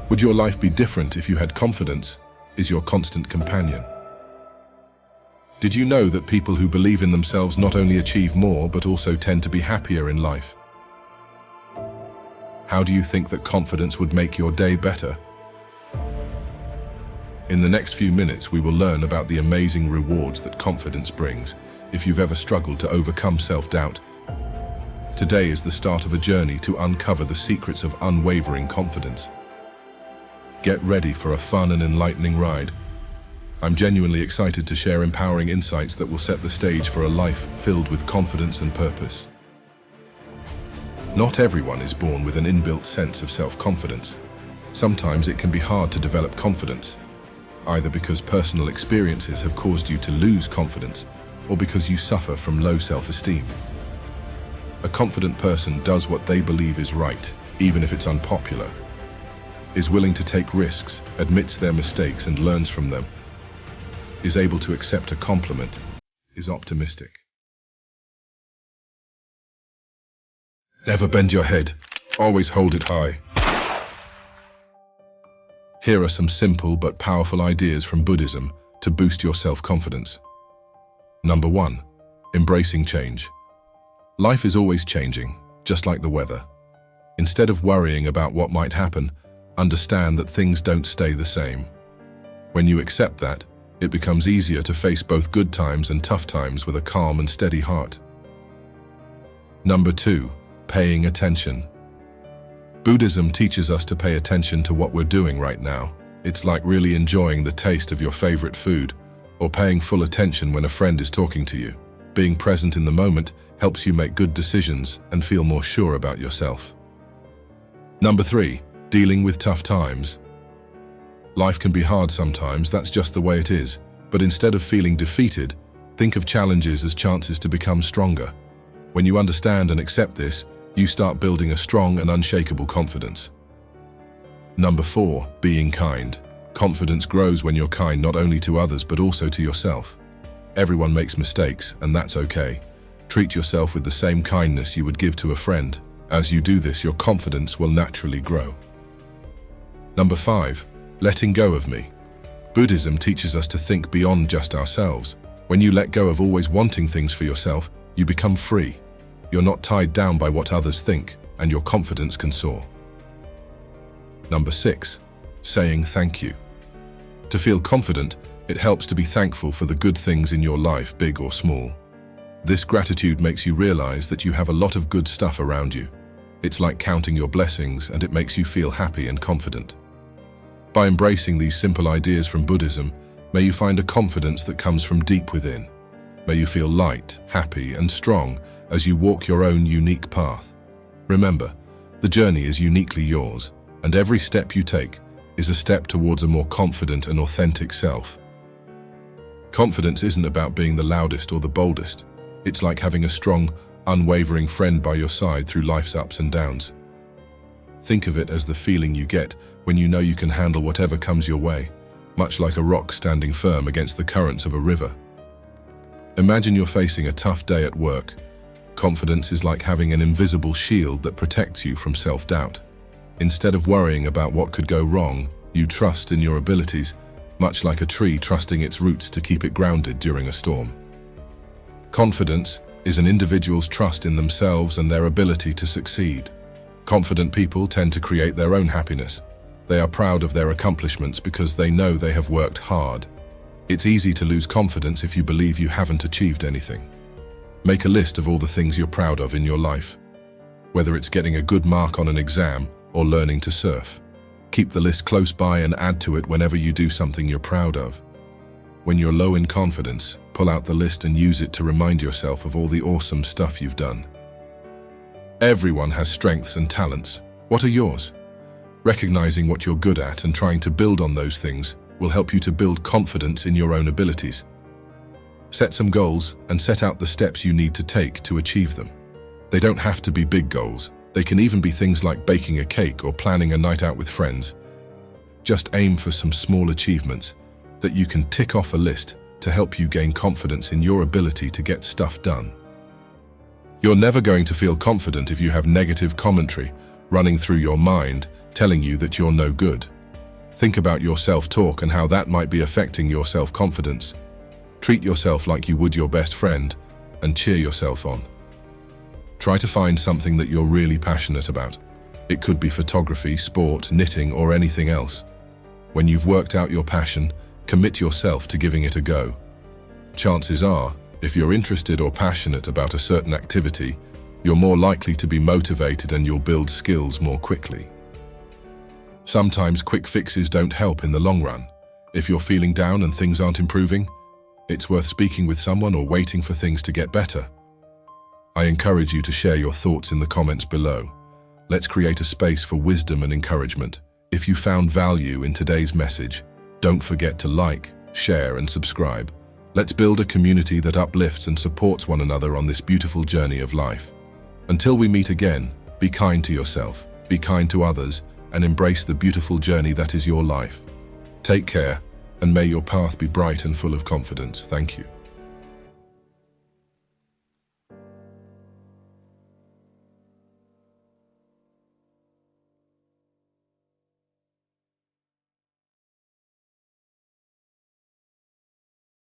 Would your life be different if you had confidence is your constant companion? Did you know that people who believe in themselves not only achieve more, but also tend to be happier in life? How do you think that confidence would make your day better? In the next few minutes, we will learn about the amazing rewards that confidence brings if you've ever struggled to overcome self-doubt. Today is the start of a journey to uncover the secrets of unwavering confidence. Get ready for a fun and enlightening ride. I'm genuinely excited to share empowering insights that will set the stage for a life filled with confidence and purpose. Not everyone is born with an inbuilt sense of self-confidence. Sometimes it can be hard to develop confidence, either because personal experiences have caused you to lose confidence, or because you suffer from low self-esteem. A confident person does what they believe is right, even if it's unpopular, is willing to take risks, admits their mistakes and learns from them, is able to accept a compliment, is optimistic. Never bend your head, always hold it high. Here are some simple but powerful ideas from Buddhism to boost your self-confidence. Number 1. Embracing change. Life is always changing, just like the weather. Instead of worrying about what might happen, understand that things don't stay the same. When you accept that, it becomes easier to face both good times and tough times with a calm and steady heart. Number 2. Paying attention. Buddhism teaches us to pay attention to what we're doing right now. It's like really enjoying the taste of your favorite food, or paying full attention when a friend is talking to you. Being present in the moment helps you make good decisions and feel more sure about yourself. Number 3. Dealing with tough times. Life can be hard sometimes, that's just the way it is. But instead of feeling defeated, think of challenges as chances to become stronger. When you understand and accept this, you start building a strong and unshakable confidence. Number 4. Being kind. Confidence grows when you're kind not only to others but also to yourself. Everyone makes mistakes, and that's okay. Treat yourself with the same kindness you would give to a friend. As you do this, your confidence will naturally grow. Number 5. Letting go of me. Buddhism teaches us to think beyond just ourselves. When you let go of always wanting things for yourself, you become free. You're not tied down by what others think, and your confidence can soar. Number 6. Saying thank you. To feel confident, it helps to be thankful for the good things in your life, big or small. This gratitude makes you realize that you have a lot of good stuff around you. It's like counting your blessings, and it makes you feel happy and confident. By embracing these simple ideas from Buddhism, may you find a confidence that comes from deep within. May you feel light, happy, and strong as you walk your own unique path. Remember, the journey is uniquely yours, and every step you take is a step towards a more confident and authentic self. Confidence isn't about being the loudest or the boldest. It's like having a strong, unwavering friend by your side through life's ups and downs. Think of it as the feeling you get when you know you can handle whatever comes your way, much like a rock standing firm against the currents of a river. Imagine you're facing a tough day at work. Confidence is like having an invisible shield that protects you from self-doubt. Instead of worrying about what could go wrong, you trust in your abilities, much like a tree trusting its roots to keep it grounded during a storm. Confidence is an individual's trust in themselves and their ability to succeed. Confident people tend to create their own happiness. They are proud of their accomplishments because they know they have worked hard. It's easy to lose confidence if you believe you haven't achieved anything. Make a list of all the things you're proud of in your life. Whether it's getting a good mark on an exam or learning to surf. Keep the list close by and add to it whenever you do something you're proud of. When you're low in confidence, pull out the list and use it to remind yourself of all the awesome stuff you've done. Everyone has strengths and talents. What are yours? Recognizing what you're good at and trying to build on those things will help you to build confidence in your own abilities. Set some goals and set out the steps you need to take to achieve them. They don't have to be big goals. They can even be things like baking a cake or planning a night out with friends. Just aim for some small achievements that you can tick off a list to help you gain confidence in your ability to get stuff done. You're never going to feel confident if you have negative commentary running through your mind telling you that you're no good. Think about your self-talk and how that might be affecting your self-confidence. Treat yourself like you would your best friend and cheer yourself on. Try to find something that you're really passionate about. It could be photography, sport, knitting, or anything else. When you've worked out your passion, commit yourself to giving it a go. Chances are, if you're interested or passionate about a certain activity, you're more likely to be motivated and you'll build skills more quickly. Sometimes quick fixes don't help in the long run. If you're feeling down and things aren't improving, it's worth speaking with someone or waiting for things to get better. I encourage you to share your thoughts in the comments below. Let's create a space for wisdom and encouragement. If you found value in today's message, don't forget to like, share, and subscribe. Let's build a community that uplifts and supports one another on this beautiful journey of life. Until we meet again, be kind to yourself, be kind to others, and embrace the beautiful journey that is your life. Take care, and may your path be bright and full of confidence. Thank you.